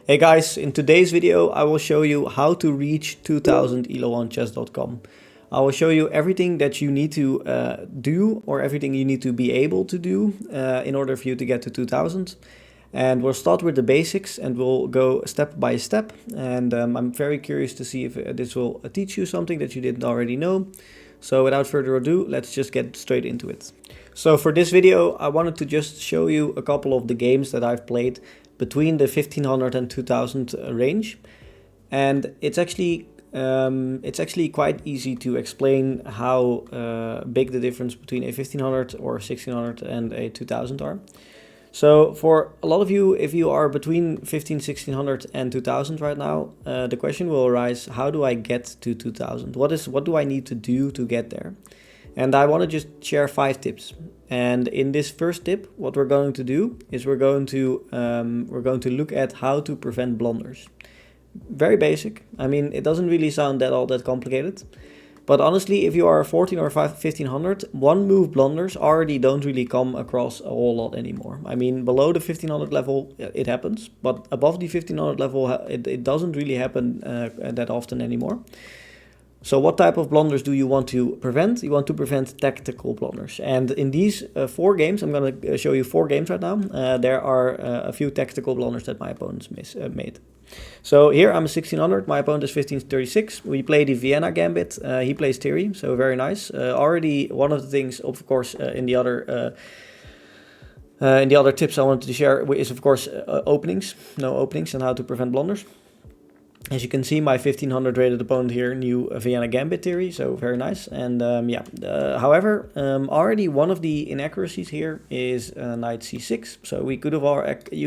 Hey guys, in today's video I will show you how to reach 2000 ELO on chess.com. I will show you everything that you need to do, or everything you need to be able to do in order for you to get to 2000. And we'll start with the basics and we'll go step by step. And I'm very curious to see if this will teach you something that you didn't already know. So without further ado, let's just get straight into it. So for this video, I wanted to just show you a couple of the games that I've played between the 1500 and 2000 range. And it's actually quite easy to explain how big the difference between a 1500 or 1600 and a 2000 are. So for a lot of you, if you are between 1600 and 2000 right now, the question will arise, how do I get to 2000? What do I need to do to get there? And I want to just share 5 tips. And in this first tip, what we're going to do is we're going to look at how to prevent blunders. Very basic. I mean, it doesn't really sound all that complicated. But honestly, if you are 14 or 1500, one move blunders already don't really come across a whole lot anymore. I mean, below the 1500 level, it happens. But above the 1500 level, it doesn't really happen that often anymore. So what type of blunders do you want to prevent? You want to prevent tactical blunders. And in these 4 games, I'm going to show you 4 games right now. There are a few tactical blunders that my opponents made. So here I'm 1600, my opponent is 1536. We play the Vienna Gambit, he plays Theory, so very nice. Already one of the things, of course, in the other tips I wanted to share is, of course, openings. No openings and how to prevent blunders. As you can see, my 1500 rated opponent here knew Vienna Gambit Theory, so very nice. And however, already one of the inaccuracies here is knight c6. So you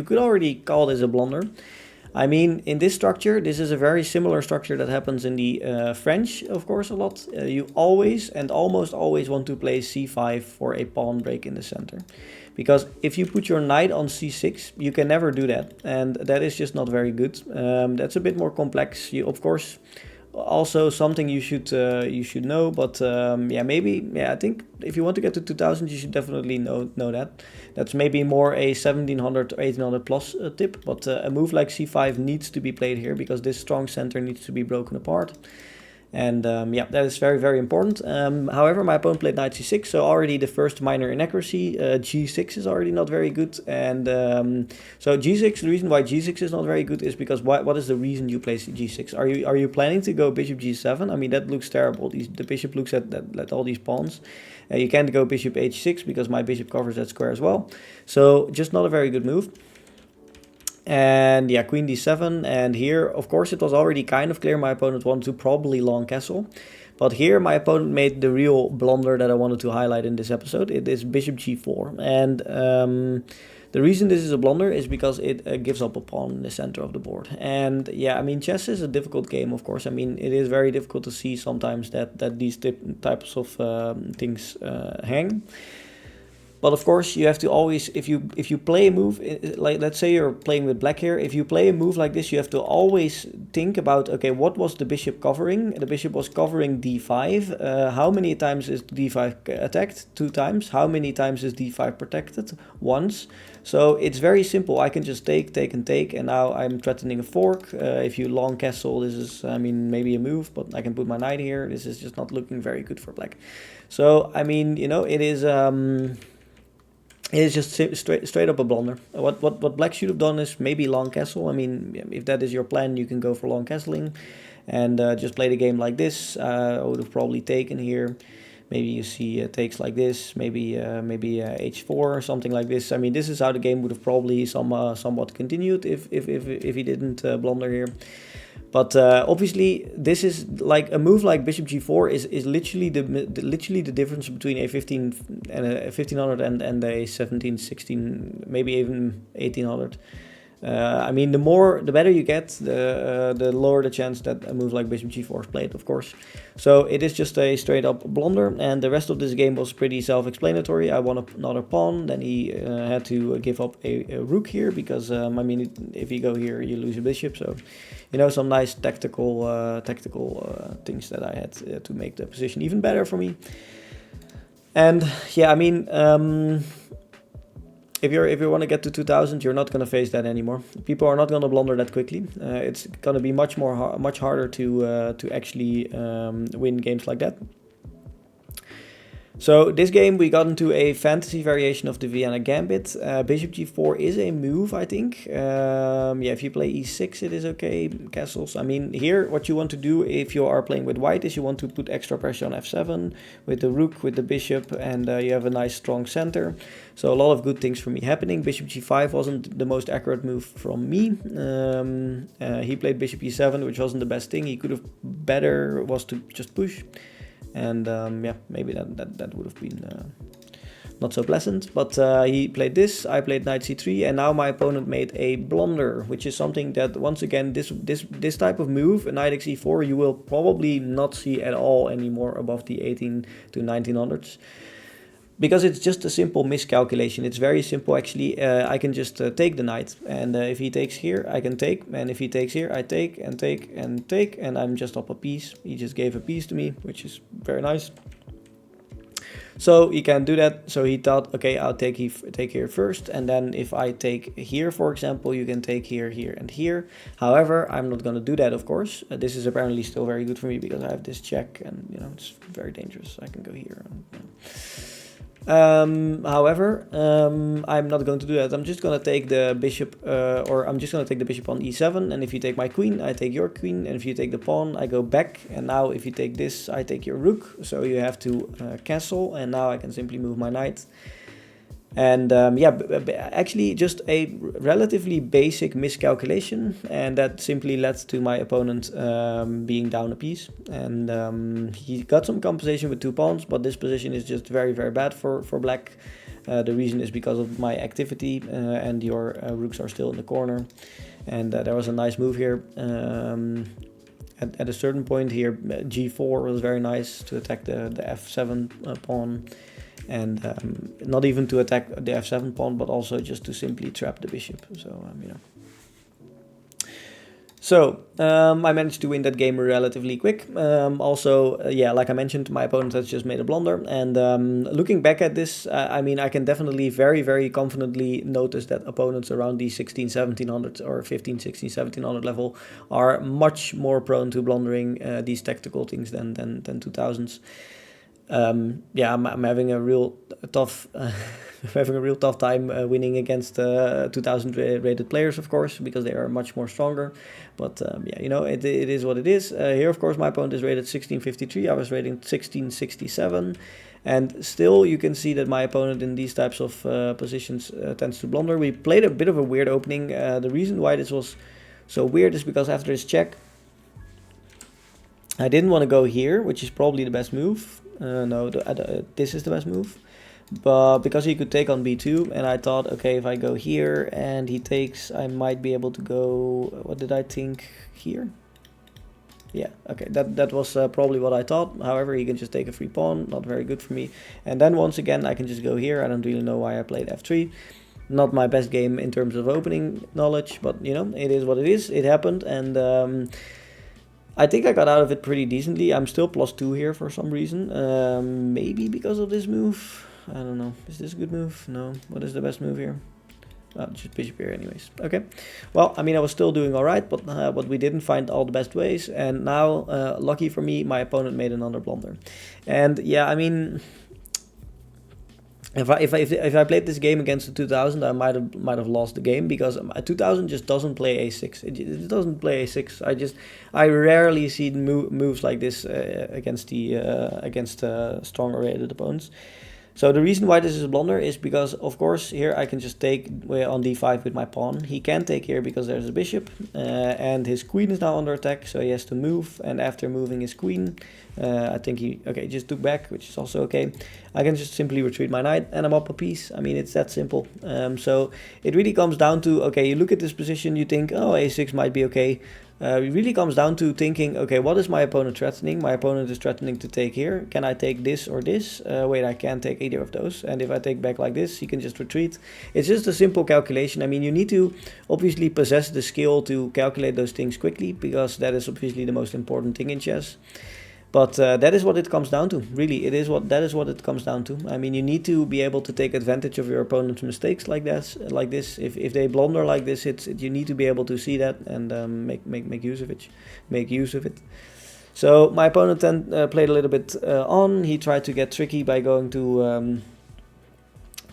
could already call this a blunder. I mean, in this structure, this is a very similar structure that happens in the French, of course, a lot. You always and almost always want to play c5 for a pawn break in the center. Because if you put your knight on c6, you can never do that. And that is just not very good. That's a bit more complex. You, of course, also something you should know. But I think if you want to get to 2000, you should definitely know that. That's maybe more a 1700 or 1800 plus tip. But a move like c5 needs to be played here because this strong center needs to be broken apart. And that is very, very important. However, my opponent played knight c6, so already the first minor inaccuracy. G6 is already not very good. And so G6, the reason why G6 is not very good is because what is the reason you play G6? Are you planning to go bishop G7? I mean, that looks terrible. The bishop looks at all these pawns. You can't go bishop H6 because my bishop covers that square as well. So just not a very good move. And yeah, queen d7, and here of course it was already kind of clear my opponent wanted to probably long castle, but here my opponent made the real blunder that I wanted to highlight in this episode. It is bishop g4, and the reason this is a blunder is because it gives up a pawn in the center of the board. And yeah, I mean, chess is a difficult game, of course. I mean, it is very difficult to see sometimes that these types of things hang. But of course, you have to always, if you play a move, like let's say you're playing with black here, if you play a move like this, you have to always think about, okay, what was the bishop covering? The bishop was covering d5. How many times is d5 attacked? 2 times. How many times is d5 protected? Once. So it's very simple. I can just take, and take, and now I'm threatening a fork. If you long castle, this is, I mean, maybe a move, but I can put my knight here. This is just not looking very good for black. So, I mean, you know, it is just straight up a blunder. What black should have done is maybe long castle. I mean, if that is your plan, you can go for long castling and just play the game like this. I would have probably taken here. Maybe you see takes like this, maybe h4 or something like this. I mean, this is how the game would have probably somewhat continued if he didn't blunder here. But obviously, this is like a move like bishop g4 is literally the difference between a 1500 and a 17, 16, maybe even 1800. I mean, the better you get, the lower the chance that a move like bishop g4 is played, of course. So it is just a straight up blunder, and the rest of this game was pretty self-explanatory. I won another pawn, then he had to give up a rook here because I mean, if you go here, you lose a bishop. So, you know, some nice tactical things that I had to make the position even better for me. And yeah, I mean, if you want to get to 2000, you're not going to face that anymore. People are not going to blunder that quickly. It's going to be much harder to actually win games like that. So this game we got into a fantasy variation of the Vienna Gambit. Bishop g4 is a move, I think. Yeah, if you play e6 it is okay. Castles. I mean, here what you want to do if you are playing with white is you want to put extra pressure on f7 with the rook, with the bishop, and you have a nice strong center. So a lot of good things for me happening. Bishop g5 wasn't the most accurate move from me. He played bishop e7, which wasn't the best thing. He could have better was to just push. And yeah, maybe that would have been not so pleasant. But he played this, I played knight c3, and now my opponent made a blunder, which is something that, once again, this type of move, a knight xe4, you will probably not see at all anymore above the 18 to 1900s. Because it's just a simple miscalculation. It's very simple, actually. I can just take the knight, and if he takes here, I can take, and if he takes here, I take, and take, and take, and I'm just up a piece. He just gave a piece to me, which is very nice. So he can't do that, so he thought, okay, I'll take here first, and then if I take here, for example, you can take here, here, and here. However, I'm not going to do that, of course. This is apparently still very good for me, because I have this check, and, you know, it's very dangerous. I can go here, and, you know. However, I'm not going to do that. I'm just going to take the bishop, or I'm just going to take the bishop on e7, and if you take my queen, I take your queen, and if you take the pawn, I go back, and now if you take this, I take your rook, so you have to castle, and now I can simply move my knight. And yeah, actually just a relatively basic miscalculation, and that simply led to my opponent being down a piece. And he got some compensation with 2 pawns, but this position is just very, very bad for black. The reason is because of my activity, and your rooks are still in the corner. And there was a nice move here. At a certain point here, g4 was very nice to attack the f7 pawn. And not even to attack the f7 pawn, but also just to simply trap the bishop. So, you know. So, I managed to win that game relatively quick. Also, yeah, like I mentioned, my opponent has just made a blunder. And looking back at this, I mean, I can definitely very, very confidently notice that opponents around the 16, 1700 or 15, 16, 1700 level are much more prone to blundering these tactical things than 2000s. Yeah, I'm having a real tough, having a real tough time winning against 2000 rated players, of course, because they are much more stronger. But yeah, you know, it is what it is. Here, of course, my opponent is rated 1653. I was rated 1667. And still, you can see that my opponent in these types of positions tends to blunder. We played a bit of a weird opening. The reason why this was so weird is because after this check, I didn't want to go here, which is probably the best move. No, this is the best move. But because he could take on b2, and I thought, okay, if I go here and he takes, I might be able to go, what did I think, here? Yeah, okay, that was probably what I thought. However, he can just take a free pawn, not very good for me. And then once again, I can just go here. I don't really know why I played f3. Not my best game in terms of opening knowledge, but, you know, it is what it is. It happened, and I think I got out of it pretty decently. I'm still +2 here for some reason. Maybe because of this move. I don't know. Is this a good move? No. What is the best move here? Oh, just bishop here anyways. Okay. Well, I mean, I was still doing all right, but we didn't find all the best ways. And now, lucky for me, my opponent made another blunder. And yeah, I mean, if I played this game against the 2000, I might have lost the game, because 2000 just doesn't play a6. It doesn't play a6. I rarely see moves like this against stronger rated opponents. So the reason why this is a blunder is because, of course, here I can just take on d5 with my pawn. He can't take here because there's a bishop, and his queen is now under attack, so he has to move. And after moving his queen, I think he just took back, which is also okay. I can just simply retreat my knight, and I'm up a piece. I mean, it's that simple. So it really comes down to, okay, you look at this position, you think, oh, a6 might be okay. It really comes down to thinking, okay, what is my opponent threatening? My opponent is threatening to take here. Can I take this or this? Wait, I can't take either of those. And if I take back like this, he can just retreat. It's just a simple calculation. I mean, you need to obviously possess the skill to calculate those things quickly, because that is obviously the most important thing in chess. But that is what it comes down to. Really, that is what it comes down to. I mean, you need to be able to take advantage of your opponent's mistakes like this. If they blunder like this, you need to be able to see that and make use of it. Make use of it. So my opponent then played a little bit on. He tried to get tricky by going to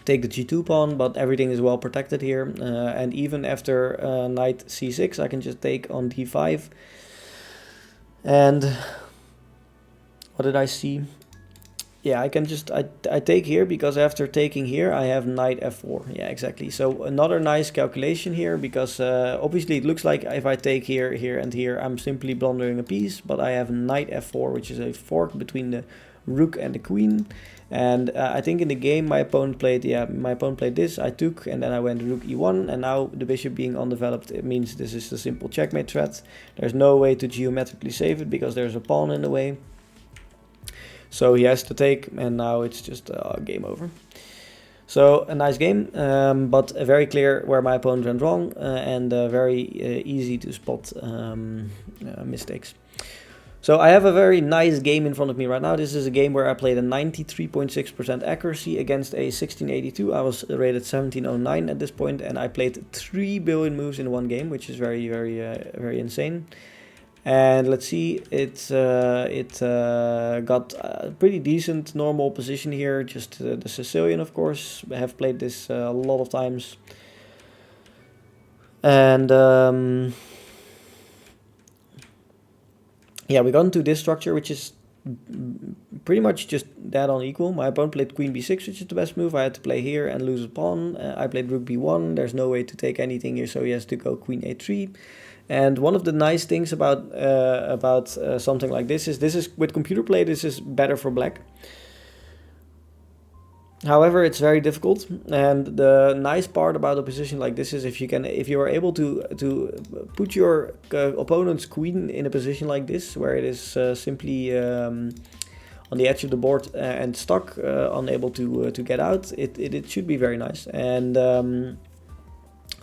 take the g2 pawn, but everything is well protected here. And even after knight c6, I can just take on d5. And what did I see? Yeah, I can just, I take here because after taking here, I have knight f4. Yeah, exactly. So another nice calculation here because obviously it looks like if I take here, here, and here, I'm simply blundering a piece, but I have knight f4, which is a fork between the rook and the queen. And I think in the game my opponent played this, I took, and then I went rook e1, and now the bishop being undeveloped, it means this is a simple checkmate threat. There's no way to geometrically save it because there's a pawn in the way. So he has to take, and now it's just game over. So a nice game, but very clear where my opponent went wrong, and very easy to spot mistakes. So I have a very nice game in front of me right now. This is a game where I played a 93.6% accuracy against a 1682. I was rated 1709 at this point, and I played 3 billion moves in one game, which is very, very insane. And let's see, it got a pretty decent normal position here, just the Sicilian, of course. I have played this a lot of times. And yeah, we got into this structure, which is pretty much just that on equal. My opponent played queen b6, which is the best move. I had to play here and lose a pawn. I played rook b1. There's no way to take anything here, so he has to go queen a3. And one of the nice things about something like this is with computer play, this is better for black. However, it's very difficult, and the nice part about a position like this is if you are able to put your opponent's queen in a position like this, where it is simply on the edge of the board and stuck, unable to get out, it should be very nice. And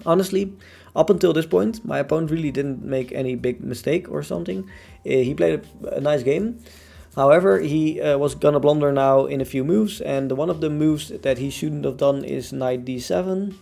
honestly, up until this point, my opponent really didn't make any big mistake or something. He played a nice game. However, he was gonna blunder now in a few moves, and one of the moves that he shouldn't have done is knight d7.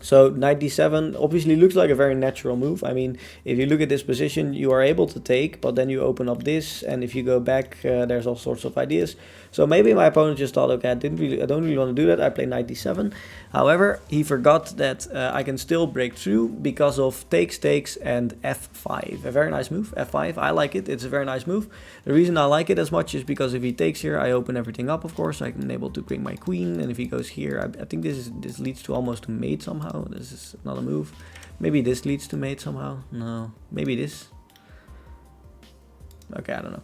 So knight d7 obviously looks like a very natural move. I mean, if you look at this position, you are able to take, but then you open up this, and if you go back, there's all sorts of ideas. So maybe my opponent just thought, okay, I don't really want to do that. I play knight d7. However, he forgot that I can still break through because of takes, and f5. A very nice move, f5. I like it. It's a very nice move. The reason I like it as much is because if he takes here, I open everything up, of course. I'm able to bring my queen, and if he goes here, I think this leads to almost to mate somehow. This is not a move. Maybe this leads to mate somehow. No, maybe this. Okay, I don't know.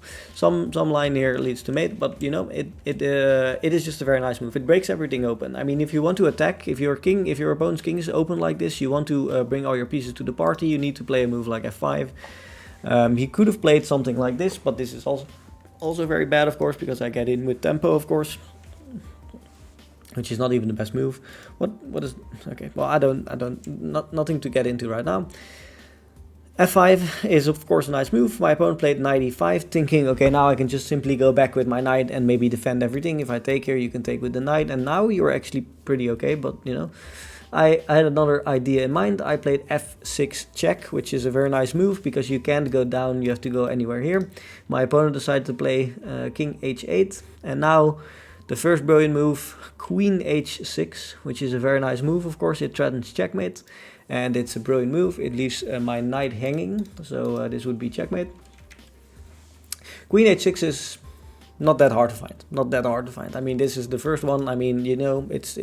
Some line here leads to mate, but you know, it is just a very nice move. It breaks everything open. I mean, if you want to attack, if your opponent's king is open like this, you want to bring all your pieces to the party, you need to play a move like f5. He could have played something like this, but this is also very bad, of course, because I get in with tempo, of course, which is not even the best move. What is okay? Well, nothing to get into right now. f5 is of course a nice move. My opponent played knight e5, thinking, okay, now I can just simply go back with my knight and maybe defend everything. If I take here, you can take with the knight, and now you're actually pretty okay, but you know, I had another idea in mind. I played f6 check, which is a very nice move because you can't go down, you have to go anywhere here. My opponent decided to play king h8, and now the first brilliant move, queen h6, which is a very nice move, of course. It threatens checkmate, and it's a brilliant move. It leaves my knight hanging, so this would be checkmate. Queen h6 is not that hard to find. Not that hard to find. I mean, this is the first one. I mean, you know, it's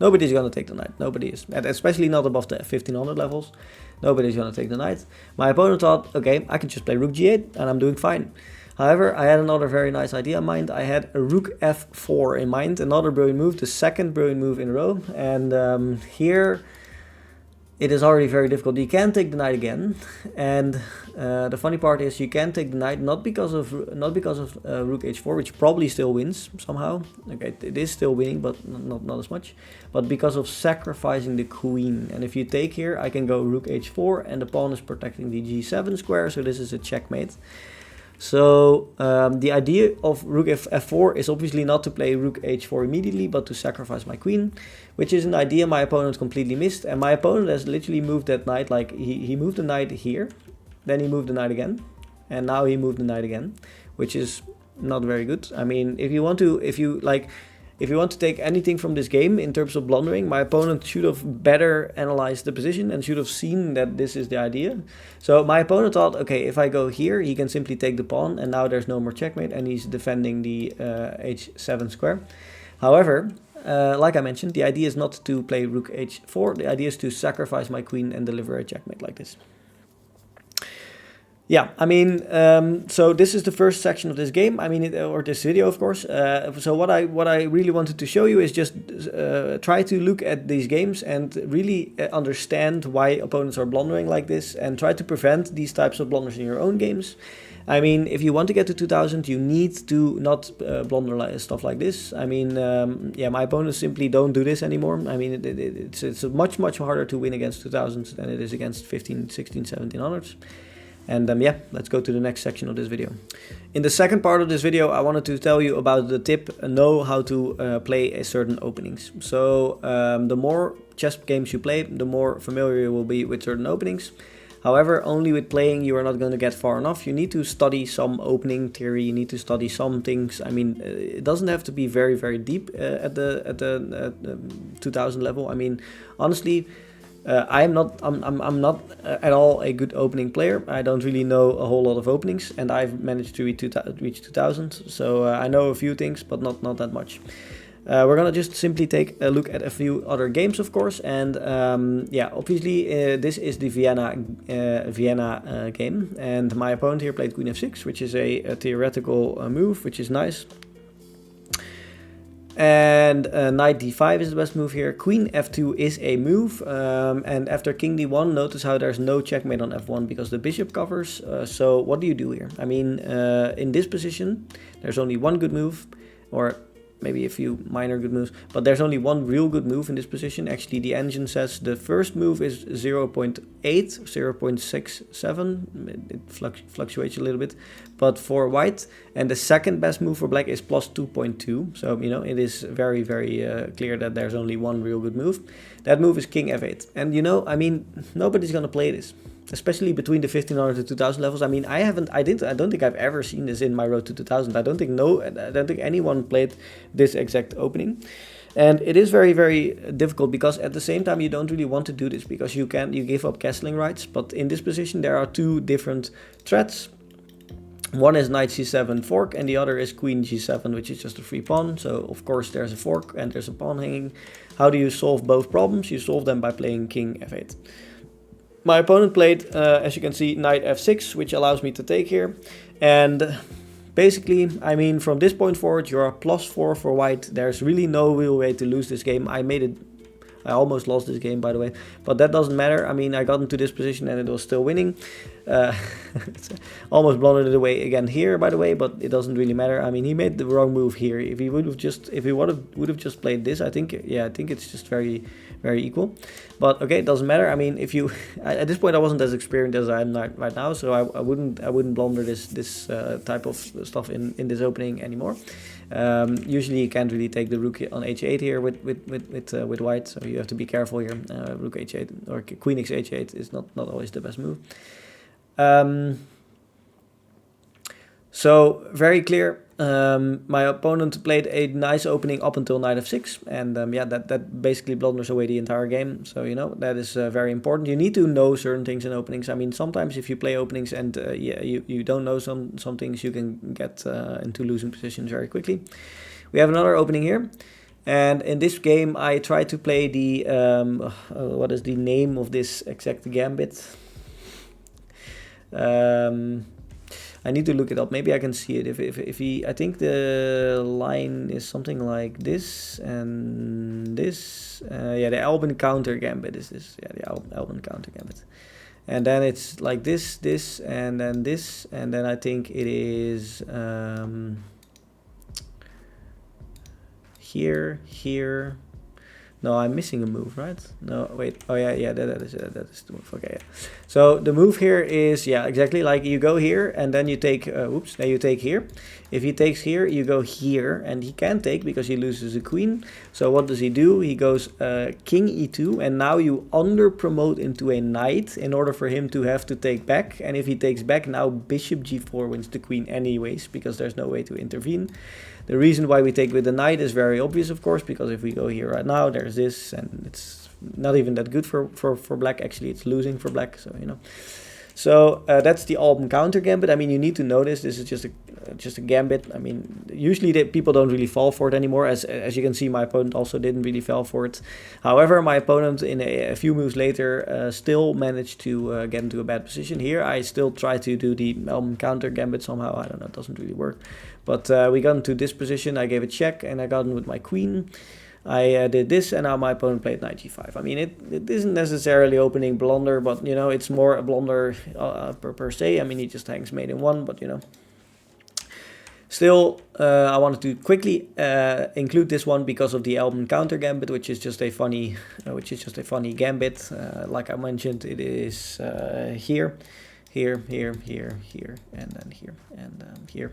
nobody's gonna take the knight. Nobody is, and especially not above the 1500 levels. Nobody's gonna take the knight. My opponent thought, okay, I can just play rook g8, and I'm doing fine. However, I had another very nice idea in mind. I had a rook f4 in mind, another brilliant move, the second brilliant move in a row. And here it is already very difficult. You can take the knight again, and the funny part is you can take the knight not because of rook h4, which probably still wins somehow. Okay, it is still winning, but not as much. But because of sacrificing the queen. And if you take here, I can go rook h4, and the pawn is protecting the g7 square, so this is a checkmate. So the idea of rook f4 is obviously not to play rook h4 immediately, but to sacrifice my queen, which is an idea my opponent completely missed. And my opponent has literally moved that knight, like he moved the knight here, then he moved the knight again, and now he moved the knight again, which is not very good. I mean, if you want to take anything from this game in terms of blundering, my opponent should have better analyzed the position and should have seen that this is the idea. So my opponent thought, okay, if I go here, he can simply take the pawn, and now there's no more checkmate, and he's defending the h7 square. However, like I mentioned, the idea is not to play rook h4. The idea is to sacrifice my queen and deliver a checkmate like this. Yeah, I mean, so this is the first section of this game. I mean, or this video, of course. So what I really wanted to show you is just try to look at these games and really understand why opponents are blundering like this, and try to prevent these types of blunders in your own games. I mean, if you want to get to 2000, you need to not blunder stuff like this. I mean, yeah, my opponents simply don't do this anymore. I mean, it's much harder to win against 2000s than it is against 15, 16, 1700s. And yeah, let's go to the next section of this video. In the second part of this video, I wanted to tell you about the tip, know how to play a certain openings. So the more chess games you play, the more familiar you will be with certain openings. However, only with playing you are not going to get far enough. You need to study some opening theory. You need to study some things. I mean, it doesn't have to be very deep at the 2000 level. I mean, honestly, I'm not at all a good opening player. I don't really know a whole lot of openings, and I've managed to reach 2000. So I know a few things, but not that much. We're gonna just simply take a look at a few other games, of course, and yeah, obviously this is the Vienna game, and my opponent here played Queen f6, which is a theoretical move, which is nice. And knight d5 is the best move here. Queen f2 is a move, and after king d1, notice how there's no checkmate on f1 because the bishop covers. So what do you do here? I mean, in this position, there's only one good move, or maybe a few minor good moves, but there's only one real good move in this position. Actually, the engine says the first move is 0.8, 0.67, it fluctuates a little bit, but for white, and the second best move for black is plus 2.2, so, you know, it is very clear that there's only one real good move. That move is king f8, and, you know, I mean, nobody's gonna play this, especially between the 1500 to 2000 levels. I mean, I don't think I've ever seen this in my road to 2000. I don't think anyone played this exact opening. And it is very difficult because at the same time you don't really want to do this because you give up castling rights. But in this position there are two different threats. One is knight c7 fork, and the other is queen g7, which is just a free pawn. So of course there's a fork and there's a pawn hanging. How do you solve both problems? You solve them by playing king f8. My opponent played, as you can see, knight f6, which allows me to take here. And basically, I mean, from this point forward, you're +4 for white. There's really no real way to lose this game. I almost lost this game, by the way, but that doesn't matter. I mean, I got into this position and it was still winning. Almost blundered it away again here, by the way, but it doesn't really matter. I mean, he made the wrong move here. If he would have just played this, I think it's just very equal. But okay, it doesn't matter. I mean, at this point I wasn't as experienced as I am right now, so I wouldn't blunder this type of stuff in this opening anymore. Usually you can't really take the rook on h8 here with white, so you have to be careful here. Rook h8 or queen h8 is not always the best move. So very clear. My opponent played a nice opening up until knight f6, and yeah, that basically blunders away the entire game. So, you know, that is very important. You need to know certain things in openings. I mean, sometimes if you play openings and yeah, you don't know some things, you can get into losing positions very quickly. We have another opening here, and in this game I try to play the what is the name of this exact gambit? I need to look it up. Maybe I can see it. If he, I think the line is something like this and this. Yeah, the Alban counter gambit is this. Yeah, the Alban counter gambit. And then it's like this, and then this, and then I think it is here. No, I'm missing a move, right? No, wait. Oh yeah, that is the move. Okay, yeah. So the move here is, yeah, exactly like you go here and then you take, oops, then you take here. If he takes here, you go here, and he can't take because he loses a queen. So what does he do? He goes king e2, and now you under promote into a knight in order for him to have to take back. And if he takes back, now bishop g4 wins the queen anyways, because there's no way to intervene. The reason why we take with the knight is very obvious, of course, because if we go here right now, there's this, and it's not even that good for black. Actually, it's losing for black, so, you know. So that's the Alban counter gambit. I mean, you need to notice this is just a gambit. I mean, usually people don't really fall for it anymore. As you can see, my opponent also didn't really fall for it. However, my opponent in a few moves later still managed to get into a bad position. Here, I still try to do the Alban counter gambit somehow. I don't know, it doesn't really work. But we got into this position. I gave a check, and I got in with my queen. I did this, and now my opponent played knight g5. I mean, it isn't necessarily opening blunder, but, you know, it's more a blunder per se. I mean, he just hangs mate in one, but, you know. Still, I wanted to quickly include this one because of the Alban counter gambit, which is just a funny, gambit. Like I mentioned, it is here, here, here, here, here, and then here, and here.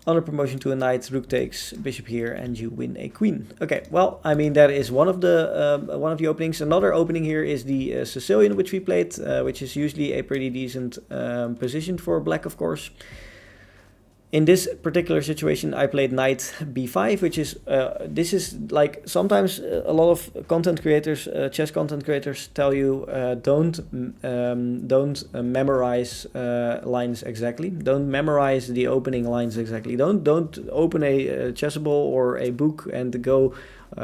Under promotion to a knight, rook takes, bishop here, and you win a queen. Okay, well, I mean, that is one of the openings. Another opening here is the Sicilian, which we played, which is usually a pretty decent position for black, of course. In this particular situation, I played knight b5, which is, this is like, sometimes a lot of content creators, chess content creators tell you, don't memorize lines exactly. Don't memorize the opening lines exactly. Don't open a chessable or a book and go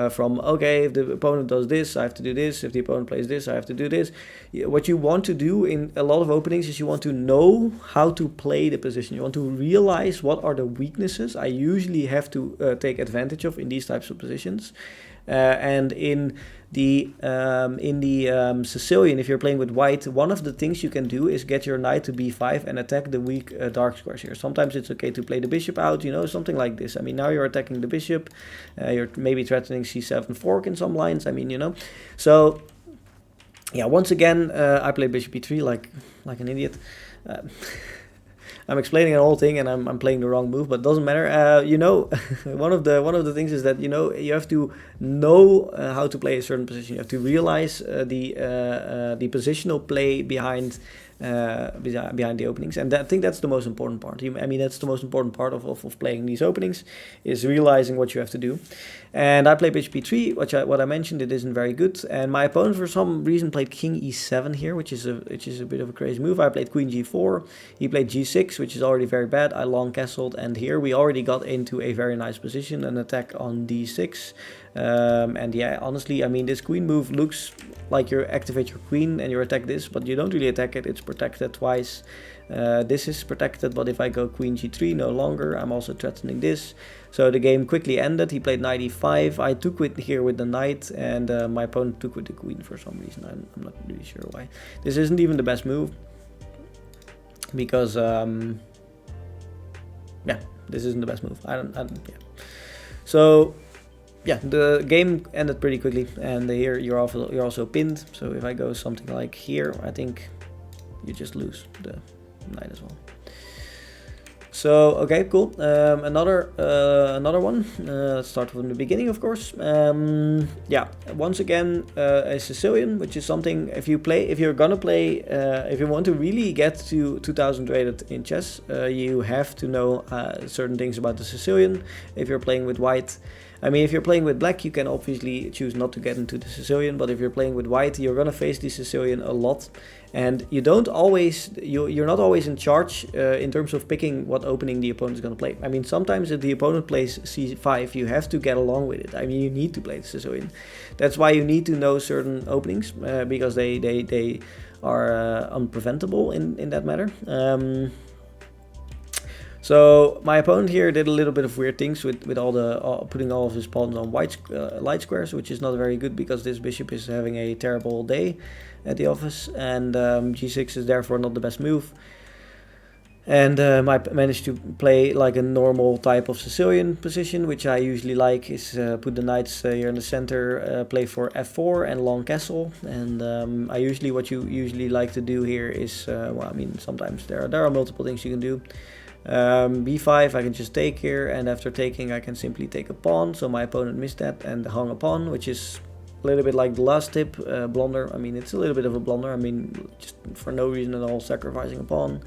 from, okay, if the opponent does this, I have to do this. If the opponent plays this, I have to do this. What you want to do in a lot of openings is you want to know how to play the position. You want to realize what are the weaknesses I usually have to take advantage of in these types of positions. And in the Sicilian, if you're playing with white, one of the things you can do is get your knight to b5 and attack the weak dark squares here. Sometimes it's okay to play the bishop out, you know, something like this. I mean, now you're attacking the bishop, you're maybe threatening c7 fork in some lines, I mean, you know. So, yeah, once again, I play bishop e3 like an idiot. I'm explaining an whole thing and I'm playing the wrong move, but it doesn't matter. You know, one of the things is that, you know, you have to know how to play a certain position. You have to realize the positional play behind the openings, and I think that's the most important part. I mean, that's the most important part of playing these openings, is realizing what you have to do. And I played bishop e3, what I mentioned, it isn't very good. And my opponent for some reason played king e7 here, which is a bit of a crazy move. I played queen g4. He played g6, which is already very bad. I long castled, and here we already got into a very nice position, an attack on d6. And yeah, honestly, I mean, this queen move looks like you activate your queen and you attack this, but you don't really attack it. It's protected twice. This is protected, but if I go queen g3, no longer. I'm also threatening this. So the game quickly ended. He played knight e5. I took here with the knight, and my opponent took with the queen for some reason. I'm not really sure why. This isn't even the best move, because yeah, this isn't the best move. Yeah. So yeah, the game ended pretty quickly, and here you're also pinned. So if I go something like here, I think you just lose the knight as well. So okay, cool. Another one. Let's start from the beginning, of course. Yeah, once again, a Sicilian, which is something if you want to really get to 2000 rated in chess, you have to know certain things about the Sicilian. If you're playing with white, I mean, if you're playing with black, you can obviously choose not to get into the Sicilian, but if you're playing with white, you're gonna face the Sicilian a lot, and you're not always in charge in terms of picking what opening the opponent is gonna play. I mean, sometimes if the opponent plays c5, you have to get along with it. I mean, you need to play the Sicilian. That's why you need to know certain openings, because they are unpreventable in that matter. So my opponent here did a little bit of weird things with all the putting all of his pawns on white light squares, which is not very good because this bishop is having a terrible day at the office, and g6 is therefore not the best move. And I managed to play like a normal type of Sicilian position, which I usually like, is put the knights here in the center, play for f4 and long castle. And what you usually like to do here is, well, I mean, sometimes there are multiple things you can do. b5, I can just take here, and after taking I can simply take a pawn, so my opponent missed that and hung a pawn, which is a little bit like the last tip, blunder. I mean, it's a little bit of a blunder, I mean, just for no reason at all, sacrificing a pawn.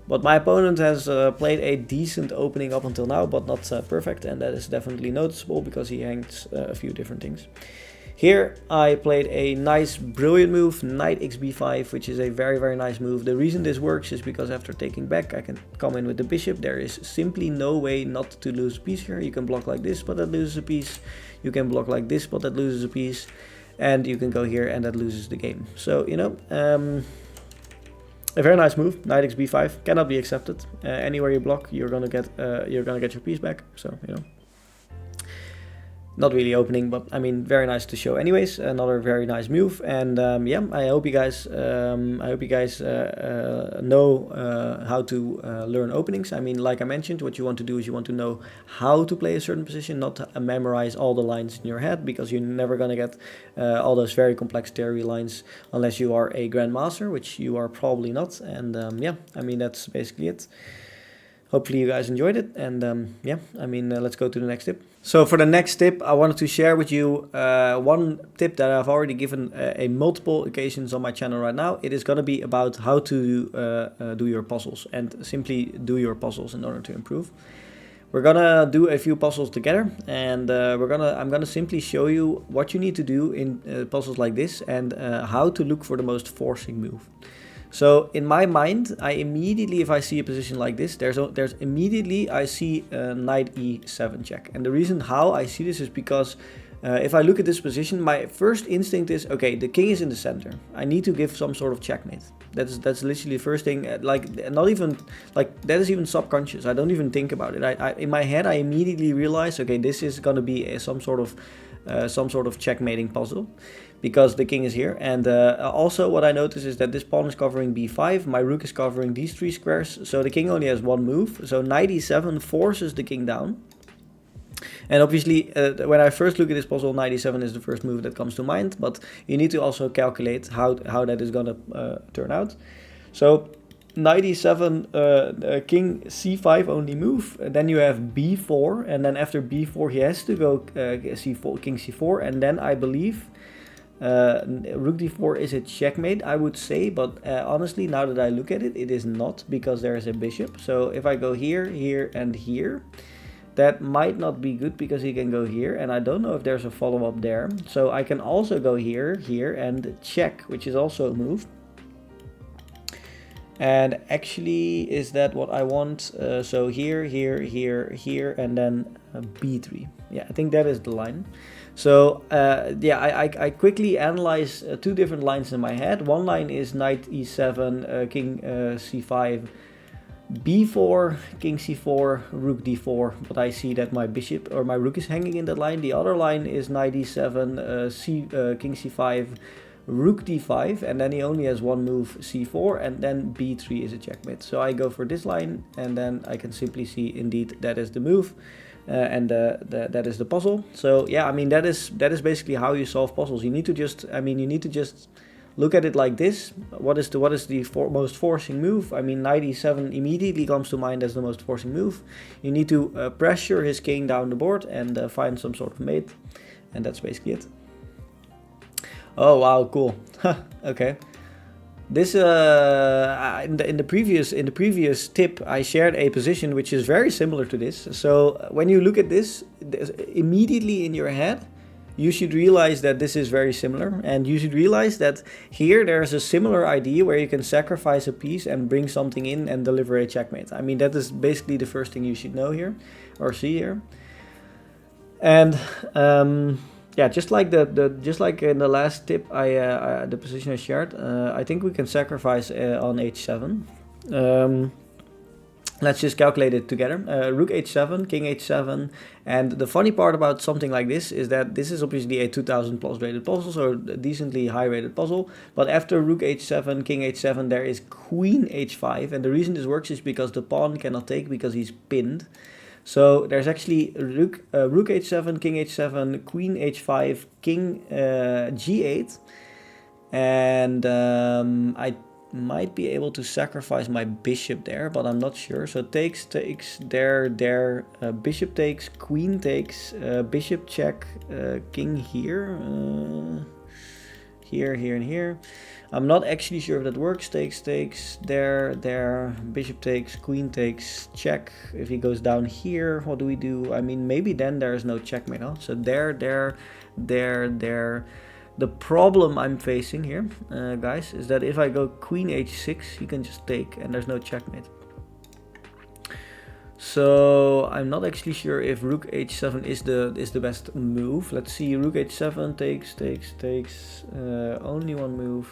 But my opponent has played a decent opening up until now, but not perfect, and that is definitely noticeable because he hangs a few different things. Here I played a nice, brilliant move, knight xb5, which is a very, very nice move. The reason this works is because after taking back, I can come in with the bishop. There is simply no way not to lose a piece here. You can block like this, but that loses a piece. You can block like this, but that loses a piece. And you can go here, and that loses the game. So, you know, a very nice move. Knight xb5 cannot be accepted. Anywhere you block, you're gonna get your piece back. So, you know, not really opening, but I mean, very nice to show. Anyways, another very nice move. And yeah, I hope you guys know how to learn openings. I mean, like I mentioned, what you want to do is you want to know how to play a certain position, not to memorize all the lines in your head, because you're never gonna get all those very complex theory lines unless you are a grandmaster, which you are probably not. And yeah, I mean, that's basically it. Hopefully you guys enjoyed it, and yeah, I mean, let's go to the next tip. So for the next tip, I wanted to share with you one tip that I've already given a multiple occasions on my channel right now. It is going to be about how to do your puzzles, and simply do your puzzles in order to improve. We're gonna do a few puzzles together, and I'm gonna simply show you what you need to do in puzzles like this, and how to look for the most forcing move. So in my mind, I immediately, if I see a position like this, there's immediately I see a knight e7 check. And the reason how I see this is because if I look at this position, my first instinct is, okay, the king is in the center. I need to give some sort of checkmate. That's literally the first thing. Like, not even like that is even subconscious. I don't even think about it. In my head, I immediately realize, okay, this is gonna be some sort of checkmating puzzle, because the king is here. And also what I notice is that this pawn is covering b5, my rook is covering these three squares, so the king only has one move. So knight e7 forces the king down. And obviously, when I first look at this puzzle, knight e7 is the first move that comes to mind, but you need to also calculate how that is gonna turn out. So knight e7, king c5 only move, and then you have b4, and then after b4 he has to go c4, king c4, and then I believe rook d4 is a checkmate, I would say, but honestly, now that I look at it, it is not, because there is a bishop. So if I go here, here, and here, that might not be good, because he can go here, and I don't know if there's a follow-up there. So I can also go here, here, and check, which is also a move. And actually, is that what I want? So here, here, here, here, and then b3. Yeah, I think that is the line. So yeah, I quickly analyze two different lines in my head. One line is knight e7, king c5, b4, king c4, rook d4, but I see that my bishop or my rook is hanging in that line. The other line is knight e7, king c5, rook d5, and then he only has one move, c4, and then b3 is a checkmate. So I go for this line, and then I can simply see indeed that is the move, and that is the puzzle. So yeah, I mean, that is basically how you solve puzzles. You need to just, I mean, you need to just look at it like this. What is the most forcing move? I mean, knight e7 immediately comes to mind as the most forcing move. You need to pressure his king down the board and find some sort of mate, and that's basically it. Oh wow, cool. Okay. This in the previous tip, I shared a position which is very similar to this. So when you look at this, immediately in your head, you should realize that this is very similar, and you should realize that here there's a similar idea where you can sacrifice a piece and bring something in and deliver a checkmate. I mean, that is basically the first thing you should know here, or see here. And yeah, just like in the last tip, the position I shared, I think we can sacrifice on h7. Let's just calculate it together. Rook h7, king h7, and the funny part about something like this is that this is obviously a 2000 plus rated puzzle, so a decently high rated puzzle, but after rook h7, king h7, there is queen h5, and the reason this works is because the pawn cannot take because he's pinned. So there's actually rook h7, king h7, queen h5, king g8, and I might be able to sacrifice my bishop there, but I'm not sure. So takes, there, bishop takes, queen takes, bishop check, king here, here, and here. I'm not actually sure if that works. Takes, there, bishop takes, queen takes, check. If he goes down here, what do we do? I mean, maybe then there is no checkmate, huh? So there. The problem I'm facing here, guys, is that if I go queen h6, he can just take, and there's no checkmate. So I'm not actually sure if rook h7 is the best move. Let's see, rook h7 takes, only one move.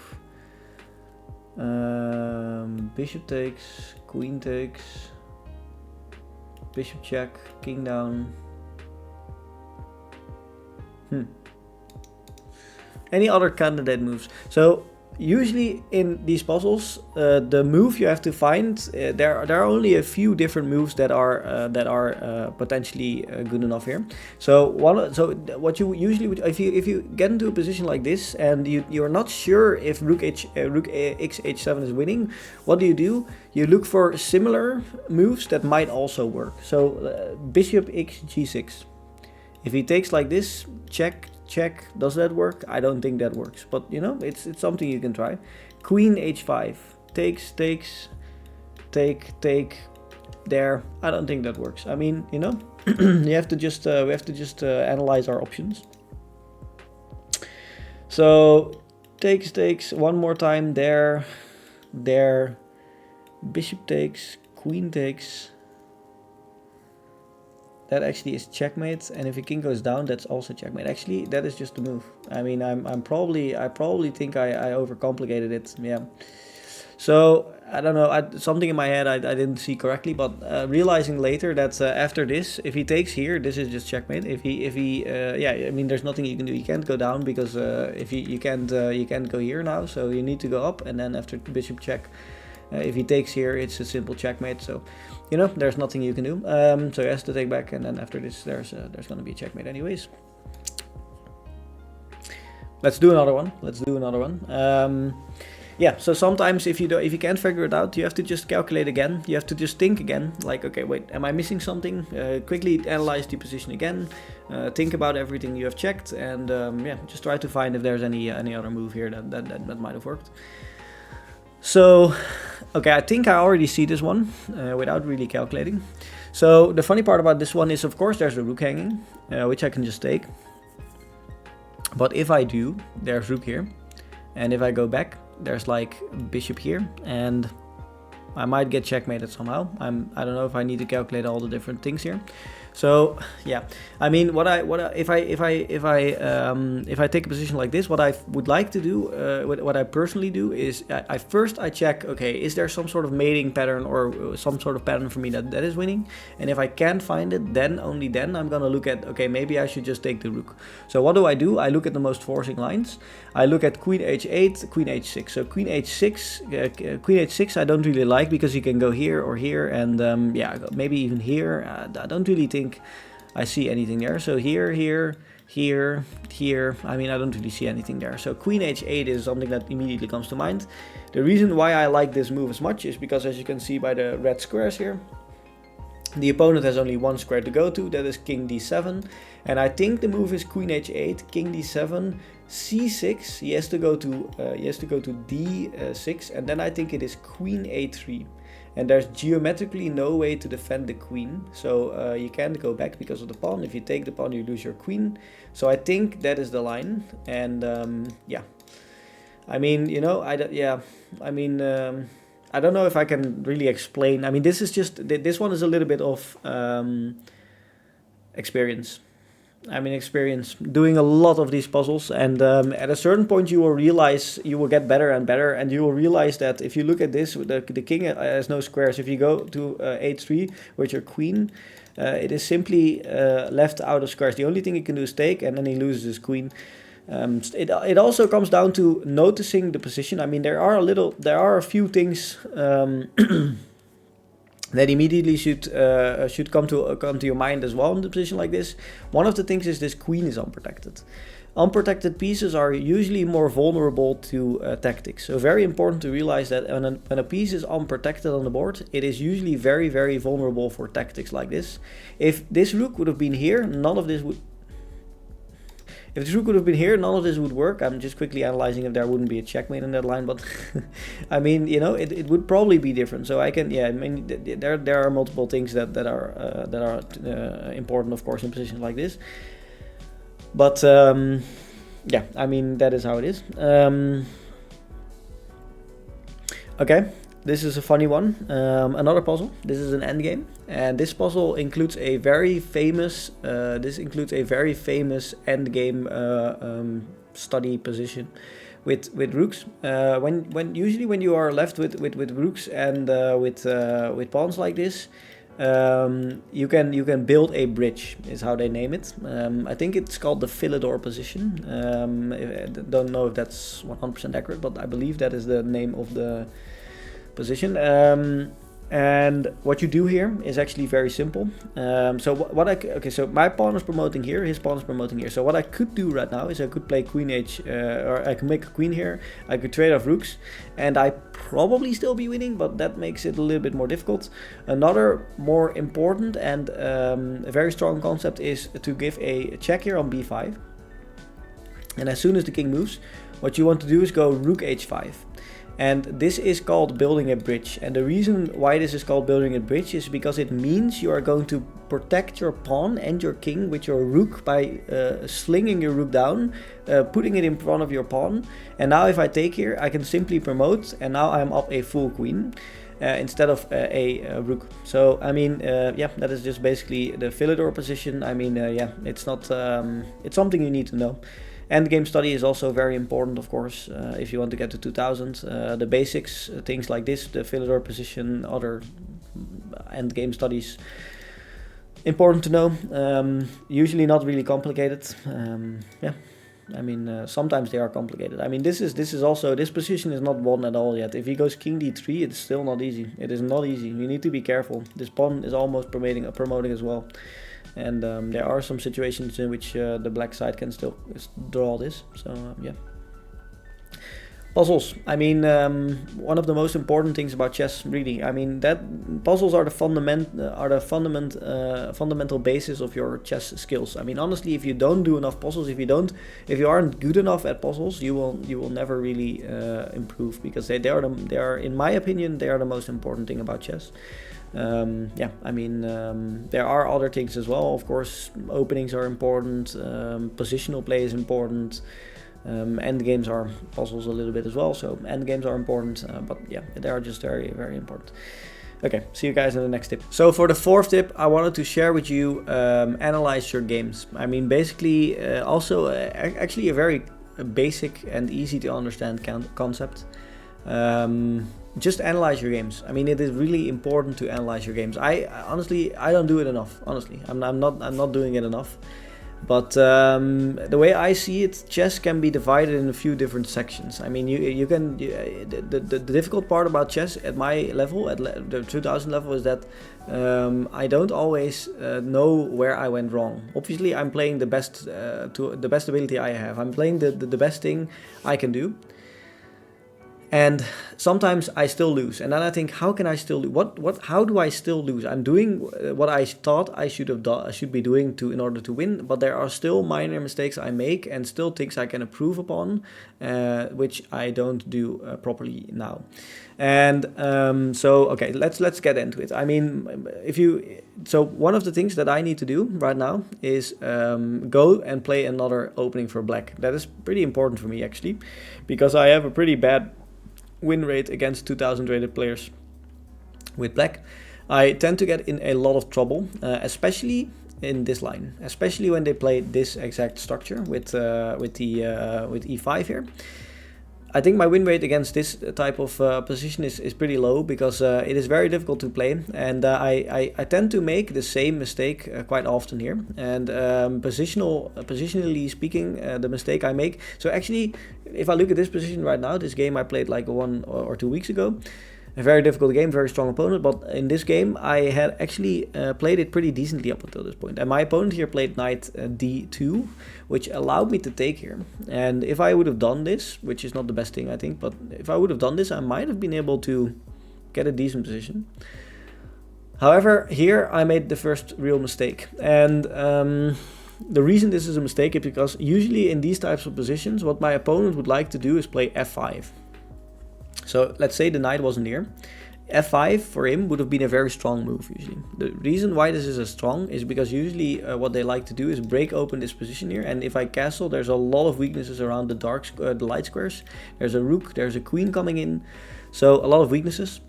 Bishop takes, queen takes, bishop check, king down. Any other candidate moves? So usually in these puzzles, the move you have to find, there are only a few different moves that are potentially good enough here. So what you usually would, if you get into a position like this and you're not sure if rook h7 is winning, what do? You look for similar moves that might also work. So bishop x g6. If he takes like this, check. Does that work? I don't think that works, but you know, it's something you can try. Queen h5 takes, take there. I don't think that works. I mean, you know, you have to just we have to just analyze our options. So takes one more time, there, bishop takes, queen takes. That actually is checkmate, and if a king goes down, that's also checkmate. Actually, that is just the move. I mean, I probably think I overcomplicated it. Yeah. So I don't know. Something in my head I didn't see correctly, but realizing later that after this, if he takes here, this is just checkmate. If he yeah, I mean, there's nothing you can do. You can't go down because if you can't go here now. So you need to go up, and then after bishop check. If he takes here, it's a simple checkmate. So, you know, there's nothing you can do. So he has to take back, and then after this, there's going to be a checkmate anyways. Let's do another one. Yeah. So sometimes if you can't figure it out, you have to just calculate again. You have to just think again. Like, okay, wait, am I missing something? Quickly analyze the position again. Think about everything you have checked, and yeah, just try to find if there's any other move here that might have worked. So, okay, I think I already see this one without really calculating. So the funny part about this one is, of course, there's a rook hanging, which I can just take. But if I do, there's rook here. And if I go back, there's like bishop here. And I might get checkmated somehow. I don't know if I need to calculate all the different things here. So yeah, I mean, if I take a position like this, what I would like to do, what I personally do is first I check, okay, is there some sort of mating pattern or some sort of pattern for me that is winning? And if I can't find it, then only then I'm gonna look at, okay, maybe I should just take the rook. So what do? I look at the most forcing lines. I look at queen h8, queen h6. So queen h6, I don't really like because you can go here or here, and yeah, maybe even here. I don't really think I see anything there. So here, I mean, I don't really see anything there. So queen h8 is something that immediately comes to mind. The reason why I like this move as much is because, as you can see by the red squares here, the opponent has only one square to go to, that is king d7, and I think the move is queen h8, king d7, c6. He has to go to d6, and then I think it is queen a3. And there's geometrically no way to defend the queen, so you can't go back because of the pawn. If you take the pawn, you lose your queen. So I think that is the line, and yeah. I mean, you know, I don't know if I can really explain. I mean, this is just, this one is a little bit of experience. I mean, experience doing a lot of these puzzles, and at a certain point you will realize, you will get better and better, and you will realize that if you look at this, the king has no squares. If you go to h3 with your queen, it is simply left out of squares. The only thing he can do is take, and then he loses his queen. It also comes down to noticing the position. I mean, there are a few things that immediately should come to your mind as well in a position like this. One of the things is this queen is unprotected. Unprotected pieces are usually more vulnerable to tactics. So very important to realize that when a piece is unprotected on the board, it is usually very, very vulnerable for tactics like this. If this rook would have been here, none of this would... If this rook would have been here, none of this would work. I'm just quickly analyzing if there wouldn't be a checkmate in that line, but I mean, you know, it would probably be different. So I can, yeah, I mean, there are multiple things that are important, of course, in positions like this. But yeah, I mean, that is how it is. Okay. This is a funny one. Another puzzle. This is an endgame, and this puzzle includes a very famous. Endgame study position with rooks. When you are left with rooks and with pawns like this, you can build a bridge. Is how they name it. I think it's called the Philidor position. I don't know if that's 100% accurate, but I believe that is the name of the position. And what you do here is actually very simple. So my pawn is promoting here, his pawn is promoting here. So what I could do right now is I could play queen h, or I can make a queen here. I could trade off rooks, and I probably still be winning, but that makes it a little bit more difficult. Another more important and a very strong concept is to give a check here on b5. And as soon as the king moves, what you want to do is go rook h5. And this is called building a bridge. And the reason why this is called building a bridge is because it means you are going to protect your pawn and your king with your rook by slinging your rook down, putting it in front of your pawn. And now if I take here, I can simply promote, and now I'm up a full queen instead of a rook. So I mean, yeah, that is just basically the Philidor position. I mean, yeah, it's not, it's something you need to know. Endgame study is also very important, of course, if you want to get to 2000. The basics, things like this, the Philidor position, other endgame studies, important to know. Usually not really complicated. Yeah, I mean, sometimes they are complicated. I mean, this position is not won at all yet. If he goes king d3, it's still not easy. It is not easy. You need to be careful. This pawn is almost promoting as well. And there are some situations in which the black side can still draw this. So yeah. Puzzles. I mean, one of the most important things about chess, really. I mean, that puzzles are the fundamental basis of your chess skills. I mean, honestly, if you don't do enough puzzles, if you aren't good enough at puzzles, you will never really improve, because they are, in my opinion, they are the most important thing about chess. Yeah, I mean, there are other things as well, of course. Openings are important, positional play is important, endgames are puzzles a little bit as well, so endgames are important, but yeah, they are just very, very important. Okay, see you guys in the next tip. So for the fourth tip, I wanted to share with you, analyze your games. I mean, basically, also actually a very basic and easy to understand concept. Just analyze your games. I mean, it is really important to analyze your games. Honestly, I don't do it enough. Honestly, I'm not doing it enough. But the way I see it, chess can be divided in a few different sections. I mean, the difficult part about chess at my level, at the 2000 level, is that I don't always know where I went wrong. Obviously, I'm playing the best to the best ability I have. I'm playing the best thing I can do. And sometimes I still lose, and then I think, how can I still lose? How do I still lose? I'm doing what I thought I should be doing in order to win, but there are still minor mistakes I make, and still things I can improve upon, which I don't do properly now. And so okay, let's get into it. I mean, so one of the things that I need to do right now is go and play another opening for black. That is pretty important for me, actually, because I have a pretty bad win rate against 2000 rated players with black. I tend to get in a lot of trouble, especially in this line, especially when they play this exact structure with e5 here. I think my win rate against this type of position is pretty low, because it is very difficult to play, and I tend to make the same mistake quite often here. And positionally speaking, the mistake I make, so actually if I look at this position right now, this game I played like 1 or 2 weeks ago, a very difficult game, very strong opponent, but in this game I had actually played it pretty decently up until this point. And my opponent here played knight d2, which allowed me to take here. And if I would have done this, which is not the best thing I think, but if I would have done this, I might have been able to get a decent position. However, here I made the first real mistake. And the reason this is a mistake is because usually in these types of positions, what my opponent would like to do is play f5. So let's say the knight wasn't here. f5 for him would have been a very strong move usually. The reason why this is a strong is because usually what they like to do is break open this position here, and if I castle, there's a lot of weaknesses around the light squares. There's a rook, there's a queen coming in, so a lot of weaknesses.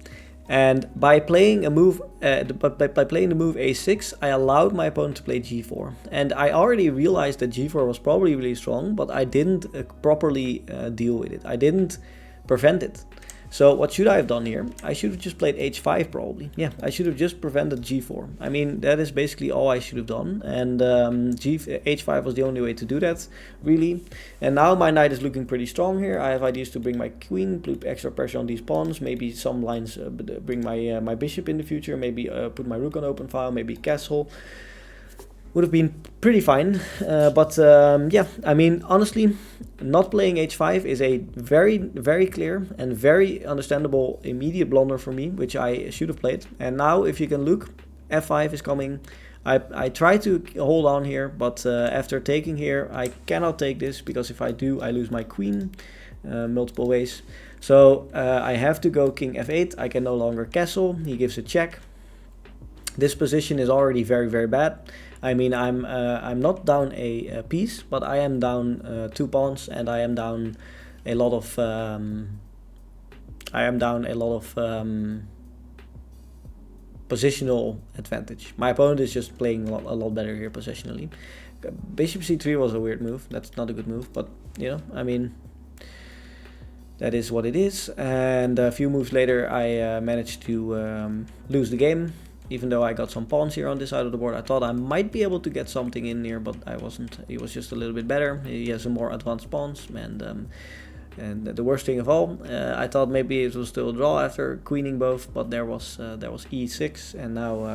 And by playing a move, by playing the move a6, I allowed my opponent to play g4. And I already realized that g4 was probably really strong, but I didn't properly deal with it. I didn't prevent it. So what should I have done here? I should have just played h5 probably. Yeah, I should have just prevented g4. I mean, that is basically all I should have done. And h5 was the only way to do that, really. And now my knight is looking pretty strong here. I have ideas to bring my queen, put extra pressure on these pawns. Maybe some lines bring my bishop in the future. Maybe put my rook on open file. Maybe castle. Would have been pretty fine, but yeah, I mean, honestly, not playing h5 is a very, very clear and very understandable immediate blunder for me, which I should have played. And now, if you can look, f5 is coming. I try to hold on here, but after taking here, I cannot take this, because if I do, I lose my queen multiple ways. So I have to go king f8. I can no longer castle. He gives a check. This position is already very, very bad. I mean, I'm not down a piece, but I am down 2 pawns, and I am down a lot of positional advantage. My opponent is just playing a lot better here positionally. Bishop c3 was a weird move. That's not a good move, but you know, I mean, that is what it is. And a few moves later, I managed to lose the game. Even though I got some pawns here on this side of the board, I thought I might be able to get something in here, but I wasn't. He was just a little bit better. He has some more advanced pawns, and the worst thing of all, I thought maybe it was still a draw after queening both, but there was e6, and now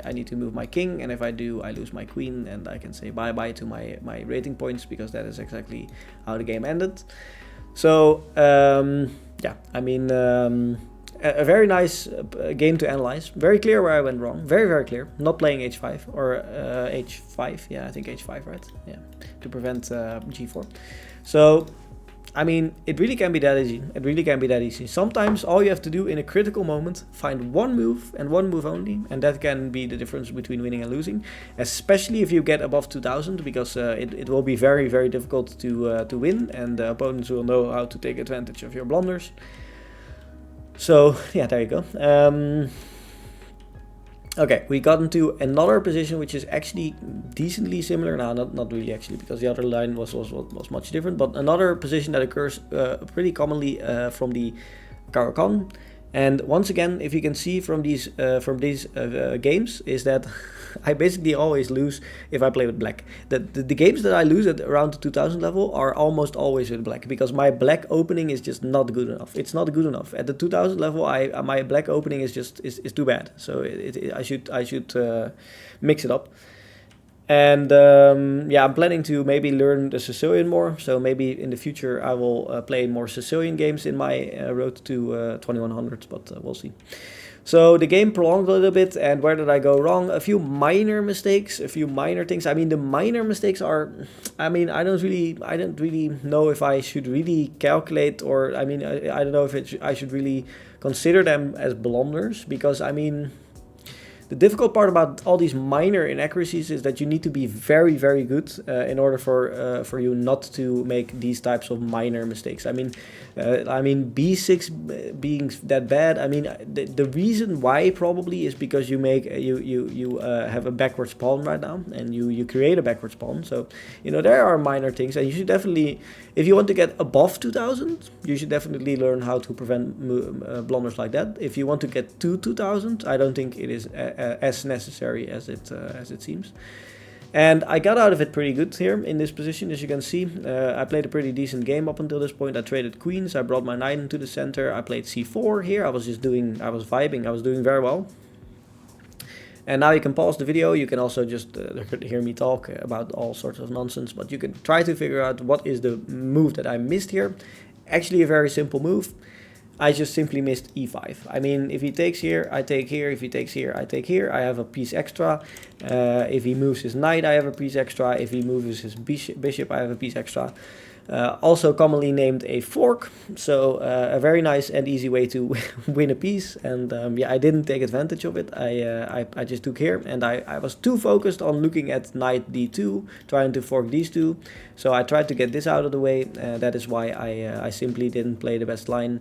I need to move my king, and if I do, I lose my queen, and I can say bye-bye to my rating points, because that is exactly how the game ended. So yeah, I mean, a very nice game to analyze. Very clear where I went wrong. Very, very clear. Not playing h5 or h5. Yeah, I think h5, right? Yeah, to prevent g4. So, I mean, it really can be that easy. It really can be that easy. Sometimes all you have to do in a critical moment, find one move and one move only, and that can be the difference between winning and losing. Especially if you get above 2000, because it will be very, very difficult to win, and opponents will know how to take advantage of your blunders. So yeah, there you go. Okay, we got into another position which is actually decently similar. Now, not really actually, because the other line was much different. But another position that occurs pretty commonly from the Caro-Kann. And once again, if you can see from these games, is that I basically always lose if I play with black. The games that I lose at around the 2000 level are almost always with black, because my black opening is just not good enough. It's not good enough at the 2000 level. My black opening is just is too bad. So I should mix it up. And yeah, I'm planning to maybe learn the Sicilian more. So maybe in the future I will play more Sicilian games in my road to 2100, but we'll see. So the game prolonged a little bit, and where did I go wrong? A few minor mistakes, a few minor things. I mean, the minor mistakes are, I mean, I don't really know if I should really calculate, or I mean, I don't know if I should really consider them as blunders, because I mean, The difficult part about all these minor inaccuracies is that you need to be very, very good in order for you not to make these types of minor mistakes. I mean, b6 being that bad. I mean, the reason why probably is because you have a backwards pawn right now, and you create a backwards pawn. So there are minor things, and you should definitely, if you want to get above 2000, you should definitely learn how to prevent blunders like that. If you want to get to 2000, I don't think it is as necessary as it seems. And I got out of it pretty good here in this position, as you can see. I played a pretty decent game up until this point. I traded queens, I brought my knight into the center, I played c4 here. I was vibing, I was doing very well. And now you can pause the video. You can also just hear me talk about all sorts of nonsense, but you can try to figure out what is the move that I missed here. Actually a very simple move. I just simply missed e5. I mean, if he takes here, I take here. If he takes here, I take here. I have a piece extra. If he moves his knight, I have a piece extra. If he moves his bishop, I have a piece extra. Also commonly named a fork. So a very nice and easy way to win a piece. And yeah, I didn't take advantage of it. I just took here, and I was too focused on looking at knight d2, trying to fork these two. So I tried to get this out of the way. That is why I simply didn't play the best line.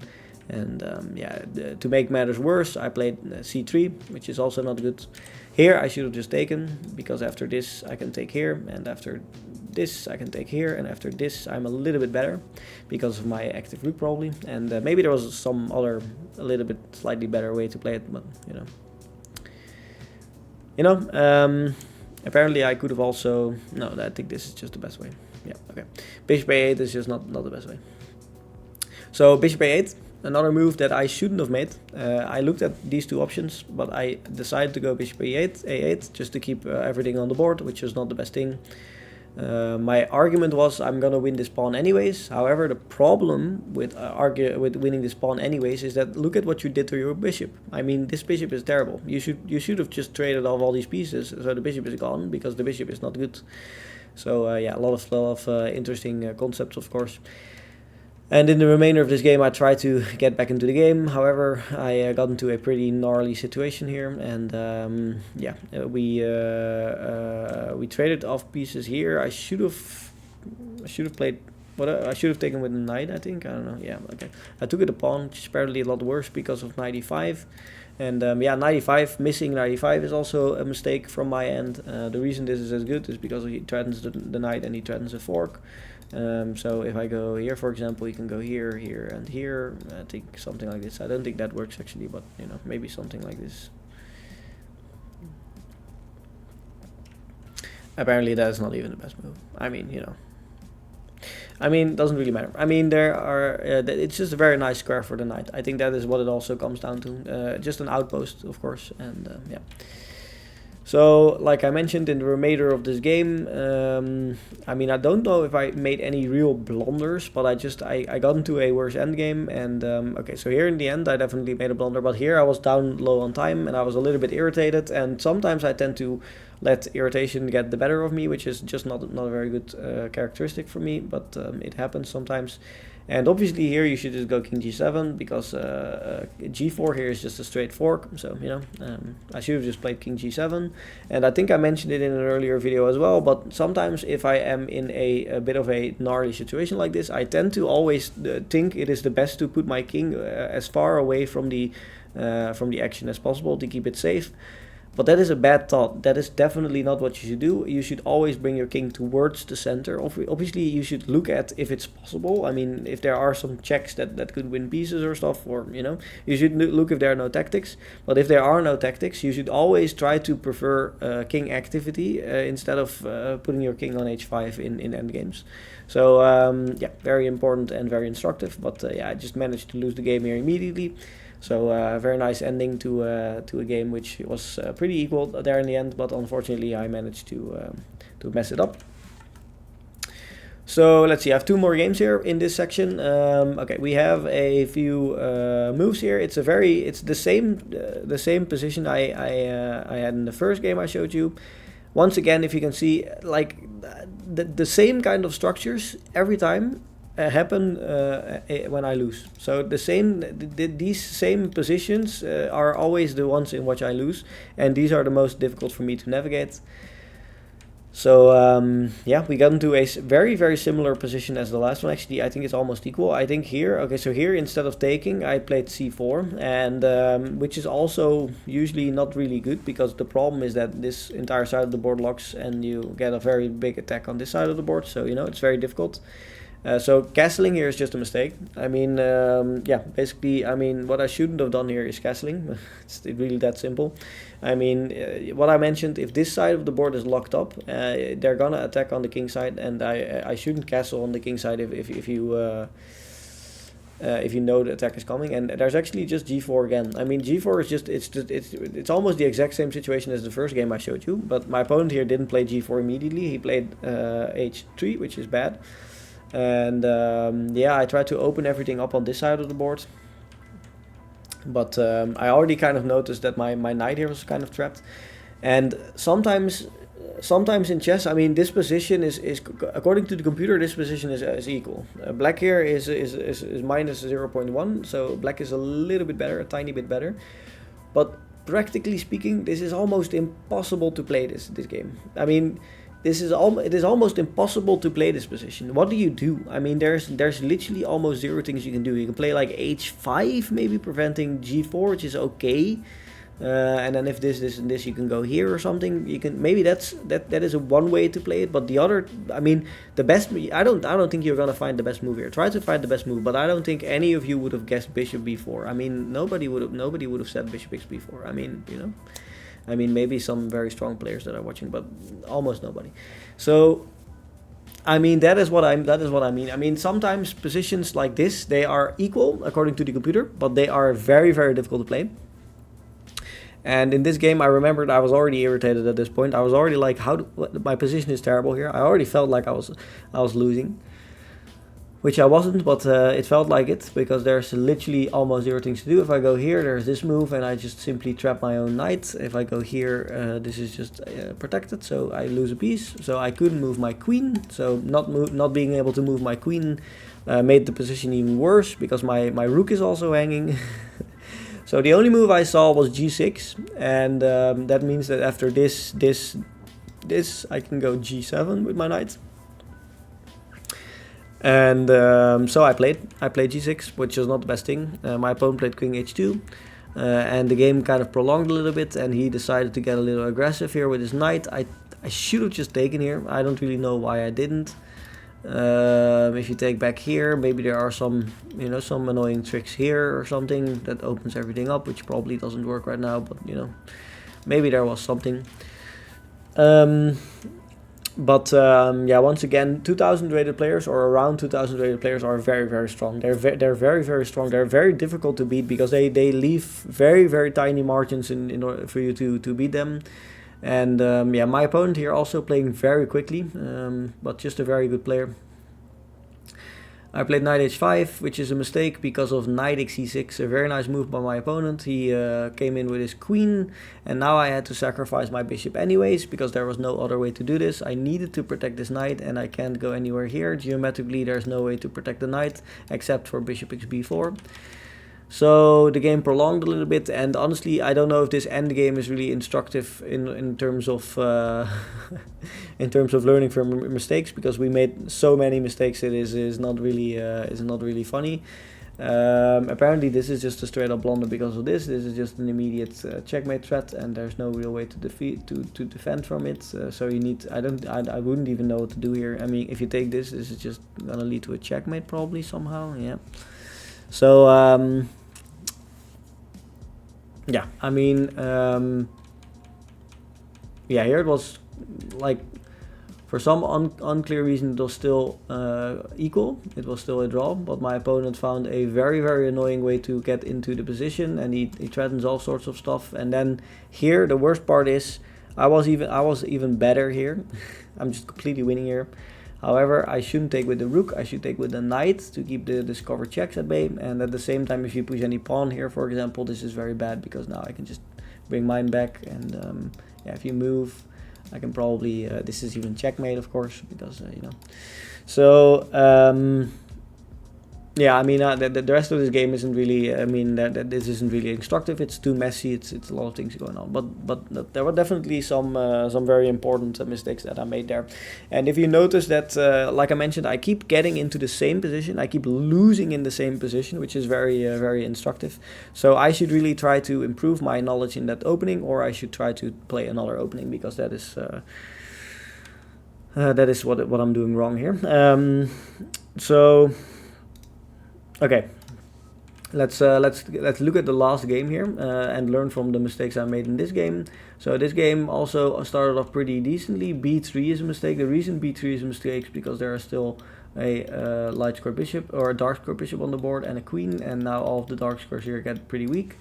And yeah, to make matters worse, I played c3, which is also not good. Here I should have just taken, because after this I can take here, and after this I can take here, and after this I'm a little bit better because of my active rook probably. And maybe there was some other a little bit slightly better way to play it, but apparently I could have also, no, I think this is just the best way. Yeah, okay. Bishop a8 is just not the best way. So bishop a8. Another move that I shouldn't have made. I looked at these two options, but I decided to go bishop a8 just to keep everything on the board, which is not the best thing. My argument was I'm gonna win this pawn anyways. However, the problem with winning this pawn anyways is that look at what you did to your bishop. I mean, this bishop is terrible. You should have just traded off all these pieces, so the bishop is gone because the bishop is not good. So yeah, a lot of interesting concepts, of course. And in the remainder of this game, I tried to get back into the game. However, I got into a pretty gnarly situation here, and yeah, we traded off pieces here. I should have played. I should have taken with the knight, I think. I don't know. Yeah, okay. I took it a pawn, which is apparently a lot worse because of knight e5. And yeah, knight e5, missing knight e5 is also a mistake from my end. The reason this is as good is because he threatens the knight and he threatens a fork. So if I go here, for example, you can go here, here, and here. I think something like this. I don't think that works actually, but maybe something like this. Apparently that is not even the best move. I mean, it doesn't really matter. I mean, there are. It's just a very nice square for the knight. I think that is what it also comes down to. Just an outpost, of course, and yeah. So, like I mentioned in the remainder of this game, I mean, I don't know if I made any real blunders, but I got into a worse endgame, and okay, so here in the end I definitely made a blunder, but here I was down low on time, and I was a little bit irritated, and sometimes I tend to let irritation get the better of me, which is just not a very good characteristic for me, but it happens sometimes. And obviously here you should just go king g7, because g4 here is just a straight fork, so I should have just played king g7. And I think I mentioned it in an earlier video as well, but sometimes if I am in a bit of a gnarly situation like this, I tend to always think it is the best to put my king as far away from the action as possible to keep it safe. But that is a bad thought. That is definitely not what you should do. You should always bring your king towards the center. Obviously, you should look at if it's possible. I mean, if there are some checks that could win pieces or stuff, or, you should look if there are no tactics. But if there are no tactics, you should always try to prefer king activity instead of putting your king on h5 in endgames. So, yeah, very important and very instructive. But, yeah, I just managed to lose the game here immediately. So a very nice ending to a game which was pretty equal there in the end, but unfortunately I managed to mess it up. So let's see, I have two more games here in this section. Okay, we have a few moves here. It's the same position I had in the first game I showed you. Once again, if you can see, like the same kind of structures every time. happen when I lose. So these same positions are always the ones in which I lose, and these are the most difficult for me to navigate. So yeah, we got into a very, very similar position as the last one. Actually, I think it's almost equal. I think here, okay, so here instead of taking, I played c4, and which is also usually not really good, because the problem is that this entire side of the board locks and you get a very big attack on this side of the board. So, you know, it's very difficult. So castling here is just a mistake. I mean, yeah, basically, I mean, what I shouldn't have done here is castling. It's really that simple. I mean, what I mentioned, if this side of the board is locked up, they're gonna attack on the king side, and I shouldn't castle on the king side if you know the attack is coming. And there's actually just g4 again. I mean, g4 is just it's almost the exact same situation as the first game I showed you, but my opponent here didn't play g4 immediately. He played h3, which is bad. And yeah, I tried to open everything up on this side of the board, but I already kind of noticed that my knight here was kind of trapped. And sometimes in chess, I mean, this position is according to the computer, this position is equal. Black here is minus 0.1, so black is a little bit better, a tiny bit better, but practically speaking, this is almost impossible to play this game. I mean, it is almost impossible to play this position. What do you do? I mean, there's literally almost zero things you can do. You can play like h5, maybe preventing g4, which is okay. And then if this and this, you can go here or something. You can, maybe that is a one way to play it. But the other, I mean, the best. I don't think you're gonna find the best move here. Try to find the best move, but I don't think any of you would have guessed bishop b4. I mean, nobody would have said bishop x b4. I mean, you know. I mean, maybe some very strong players that are watching, but almost nobody. So, I mean, that is what I mean. I mean, sometimes positions like this, they are equal according to the computer, but they are very, very difficult to play. And in this game, I remembered I was already irritated at this point. I was already like, my position is terrible here. I already felt like I was losing, which I wasn't, but it felt like it, because there's literally almost zero things to do. If I go here, there's this move, and I just simply trap my own knight. If I go here, this is just protected, so I lose a piece. So I couldn't move my queen, so not being able to move my queen made the position even worse, because my rook is also hanging. So the only move I saw was g6, and that means that after this, I can go g7 with my knight. And so I played g6, which was not the best thing. My opponent played queen h2, and the game kind of prolonged a little bit, and he decided to get a little aggressive here with his knight. I should have just taken here. I don't really know why I didn't. If you take back here, maybe there are some annoying tricks here or something that opens everything up, which probably doesn't work right now, but you know, maybe there was something. But yeah, once again, 2000 rated players, or around 2000 rated players, are very, very strong. They're very, very strong. They're very difficult to beat, because they leave very, very tiny margins in order for you to beat them. And yeah, my opponent here also playing very quickly, but just a very good player. I played knight h5, which is a mistake because of knight xe6, a very nice move by my opponent. He came in with his queen, and now I had to sacrifice my bishop anyways, because there was no other way to do this. I needed to protect this knight, and I can't go anywhere here. Geometrically, there's no way to protect the knight, except for bishop xb4. So the game prolonged a little bit, and honestly, I don't know if this endgame is really instructive in terms of in terms of learning from mistakes, because we made so many mistakes. It is not really funny. Apparently, this is just a straight up blunder because of this. This is just an immediate checkmate threat, and there's no real way to defend from it. So you need. I wouldn't even know what to do here. I mean, if you take this is just gonna lead to a checkmate probably somehow. Yeah. So yeah, I mean, yeah, here it was like, for some unclear reason, it was still equal. It was still a draw, but my opponent found a very, very annoying way to get into the position, and he threatens all sorts of stuff. And then here, the worst part is, I was even better here. I'm just completely winning here. However, I shouldn't take with the rook. I should take with the knight to keep the discovered checks at bay. And at the same time, if you push any pawn here, for example, this is very bad, because now I can just bring mine back. And yeah, if you move, I can probably, this is even checkmate, of course, because, you know. So, yeah, I mean, the rest of this game isn't really. I mean, this isn't really instructive. It's too messy. It's a lot of things going on. But there were definitely some very important mistakes that I made there. And if you notice that, like I mentioned, I keep getting into the same position. I keep losing in the same position, which is very instructive. So I should really try to improve my knowledge in that opening, or I should try to play another opening, because that is what I'm doing wrong here. So. Okay, let's look at the last game here and learn from the mistakes I made in this game. So this game also started off pretty decently. B3 is a mistake. The reason B3 is a mistake is because there are still a light square bishop or a dark square bishop on the board and a queen, and now all of the dark squares here get pretty weak.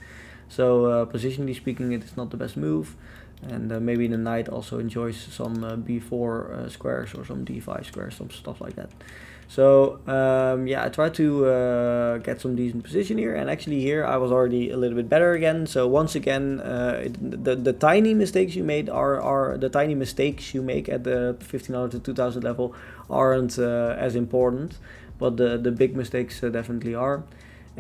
So positionally speaking, it is not the best move. And maybe the knight also enjoys some b4 squares or some d5 squares, some stuff like that. So yeah, I tried to get some decent position here, and actually here I was already a little bit better again. So once again, the tiny mistakes you made are the tiny mistakes you make at the 1500 to 2000 level aren't as important, but the big mistakes definitely are.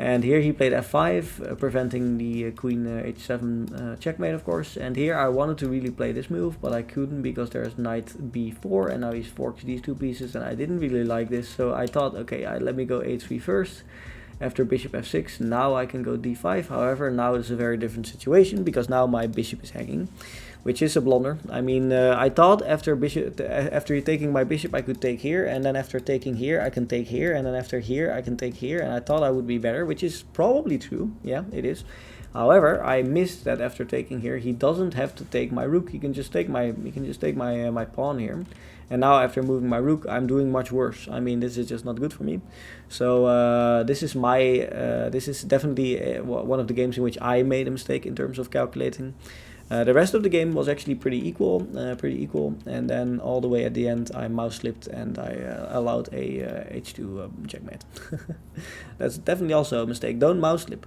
And here he played f5, preventing the queen h7 checkmate, of course. And here I wanted to really play this move, but I couldn't because there's knight b4, and now he's forks these two pieces, and I didn't really like this. So I thought, okay, let me go a3 first. After bishop f6, now I can go d5. However, now it's a very different situation, because now my bishop is hanging, which is a blunder. I mean, I thought after taking my bishop, I could take here, and then after taking here, I can take here, and then after here, I can take here, and I thought I would be better, which is probably true. Yeah, it is. However, I missed that after taking here, he doesn't have to take my rook. He can just take my my pawn here. And now after moving my rook, I'm doing much worse. I mean, this is just not good for me. So this is definitely one of the games in which I made a mistake in terms of calculating. The rest of the game was actually pretty equal, and then all the way at the end I mouse slipped and I allowed a h2 checkmate. That's definitely also a mistake. Don't mouse slip.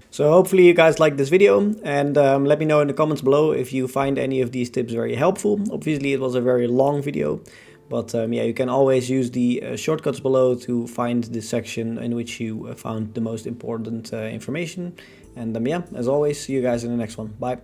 So hopefully you guys liked this video, and let me know in the comments below if you find any of these tips very helpful. Obviously it was a very long video, but yeah, you can always use the shortcuts below to find the section in which you found the most important information. And yeah, as always, see you guys in the next one. Bye.